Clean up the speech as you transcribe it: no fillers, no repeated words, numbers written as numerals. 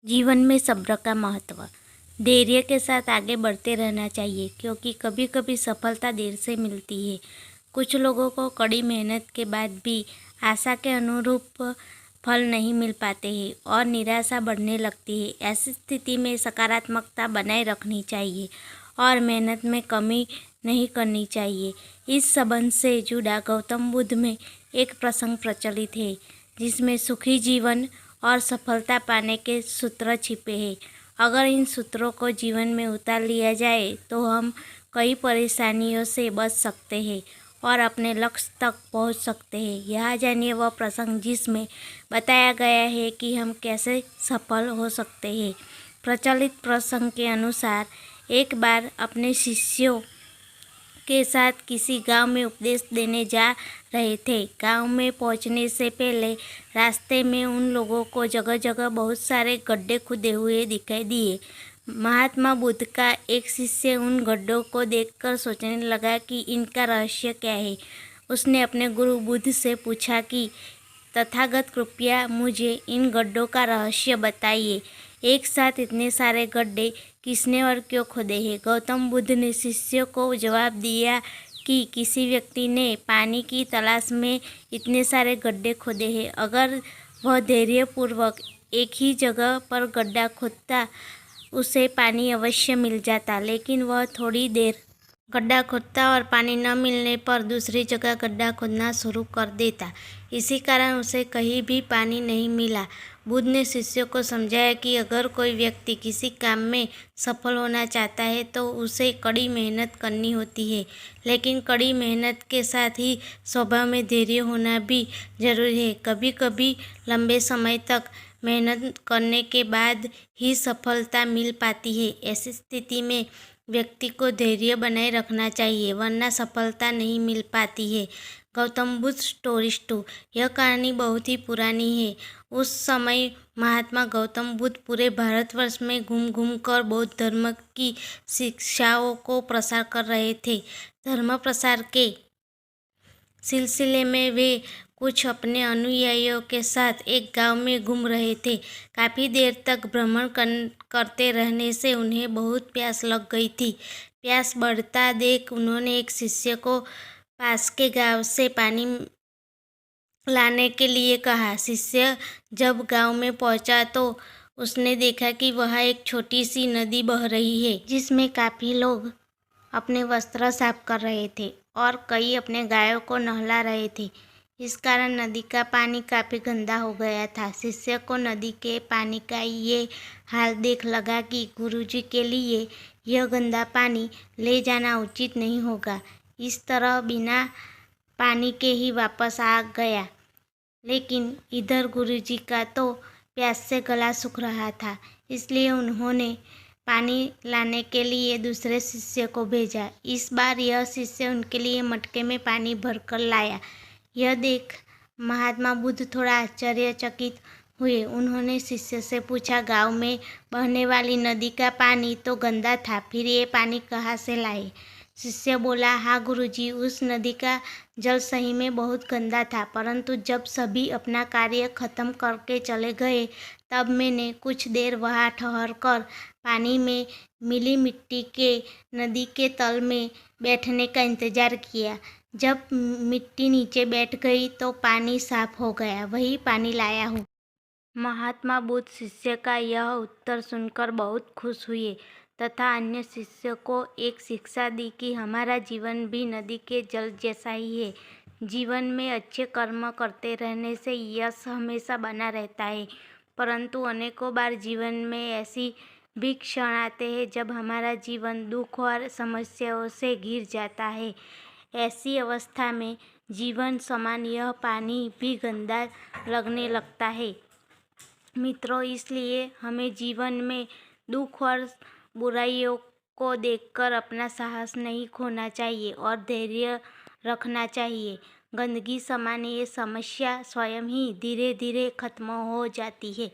जीवन में सब्र का महत्व। धैर्य के साथ आगे बढ़ते रहना चाहिए क्योंकि कभी कभी सफलता देर से मिलती है। कुछ लोगों को कड़ी मेहनत के बाद भी आशा के अनुरूप फल नहीं मिल पाते हैं और निराशा बढ़ने लगती है। ऐसी स्थिति में सकारात्मकता बनाए रखनी चाहिए और मेहनत में कमी नहीं करनी चाहिए। इस संबंध से जुड़ा गौतम बुद्ध में एक प्रसंग प्रचलित है जिसमें सुखी जीवन और सफलता पाने के सूत्र छिपे हैं। अगर इन सूत्रों को जीवन में उतार लिया जाए तो हम कई परेशानियों से बच सकते हैं और अपने लक्ष्य तक पहुंच सकते हैं। यहाँ जानिए वह प्रसंग जिसमें बताया गया है कि हम कैसे सफल हो सकते हैं। प्रचलित प्रसंग के अनुसार एक बार अपने शिष्यों के साथ किसी गांव में उपदेश देने जा रहे थे। गांव में पहुंचने से पहले रास्ते में उन लोगों को जगह जगह बहुत सारे गड्ढे खुदे हुए दिखाई दिए। महात्मा बुद्ध का एक शिष्य उन गड्ढों को देखकर सोचने लगा कि इनका रहस्य क्या है। उसने अपने गुरु बुद्ध से पूछा कि तथागत कृपया मुझे इन गड्ढों का रहस्य बताइए। एक साथ इतने सारे गड्ढे किसने और क्यों खोदे हैं? गौतम बुद्ध ने शिष्य को जवाब दिया कि किसी व्यक्ति ने पानी की तलाश में इतने सारे गड्ढे खोदे हैं। अगर वह धैर्यपूर्वक एक ही जगह पर गड्ढा खोदता उसे पानी अवश्य मिल जाता, लेकिन वह थोड़ी देर गड्ढा खोदता और पानी न मिलने पर दूसरी जगह गड्ढा खोदना शुरू कर देता। इसी कारण उसे कहीं भी पानी नहीं मिला। बुद्ध ने शिष्यों को समझाया कि अगर कोई व्यक्ति किसी काम में सफल होना चाहता है तो उसे कड़ी मेहनत करनी होती है, लेकिन कड़ी मेहनत के साथ ही स्वभाव में धैर्य होना भी जरूरी है। कभी कभी लंबे समय तक मेहनत करने के बाद ही सफलता मिल पाती है। ऐसी स्थिति में व्यक्ति को धैर्य बनाए रखना चाहिए, वरना सफलता नहीं मिल पाती है। गौतम बुद्ध स्टोरीज 2। यह कहानी बहुत ही पुरानी है। उस समय महात्मा गौतम बुद्ध पूरे भारतवर्ष में घूम घूम कर बौद्ध धर्म की शिक्षाओं को प्रसार कर रहे थे। धर्म प्रसार के सिलसिले में वे कुछ अपने अनुयायियों के साथ एक गांव में घूम रहे थे। काफ़ी देर तक भ्रमण करते रहने से उन्हें बहुत प्यास लग गई थी। प्यास बढ़ता देख उन्होंने एक शिष्य को पास के गांव से पानी लाने के लिए कहा। शिष्य जब गांव में पहुंचा तो उसने देखा कि वहाँ एक छोटी सी नदी बह रही है जिसमें काफ़ी लोग अपने वस्त्र साफ कर रहे थे और कई अपने गायों को नहला रहे थे। इस कारण नदी का पानी काफ़ी गंदा हो गया था। शिष्य को नदी के पानी का ये हाल देख लगा कि गुरुजी के लिए यह गंदा पानी ले जाना उचित नहीं होगा। इस तरह बिना पानी के ही वापस आ गया, लेकिन इधर गुरुजी का तो प्यास से गला सूख रहा था, इसलिए उन्होंने पानी लाने के लिए दूसरे शिष्य को भेजा। इस बार यह शिष्य उनके लिए मटके में पानी भरकर लाया। यह देख महात्मा बुद्ध थोड़ा आश्चर्यचकित हुए। उन्होंने शिष्य से पूछा, गांव में बहने वाली नदी का पानी तो गंदा था, फिर ये पानी कहाँ से लाए? शिष्य बोला, हाँ गुरुजी, उस नदी का जल सही में बहुत गंदा था, परंतु जब सभी अपना कार्य खत्म करके चले गए तब मैंने कुछ देर वहाँ ठहरकर पानी में मिली मिट्टी के नदी के तल में बैठने का इंतजार किया। जब मिट्टी नीचे बैठ गई तो पानी साफ हो गया, वही पानी लाया हूँ। महात्मा बुद्ध शिष्य का यह उत्तर सुनकर बहुत खुश हुए तथा अन्य शिष्य को एक शिक्षा दी कि हमारा जीवन भी नदी के जल जैसा ही है। जीवन में अच्छे कर्म करते रहने से यश हमेशा बना रहता है, परंतु अनेकों बार जीवन में ऐसी भी क्षण आते हैं जब हमारा जीवन दुख और समस्याओं से घिर जाता है। ऐसी अवस्था में जीवन समान यह पानी भी गंदा लगने लगता है। मित्रों, इसलिए हमें जीवन में दुख और बुराइयों को देखकर अपना साहस नहीं खोना चाहिए और धैर्य रखना चाहिए। गंदगी समान ये समस्या स्वयं ही धीरे धीरे खत्म हो जाती है।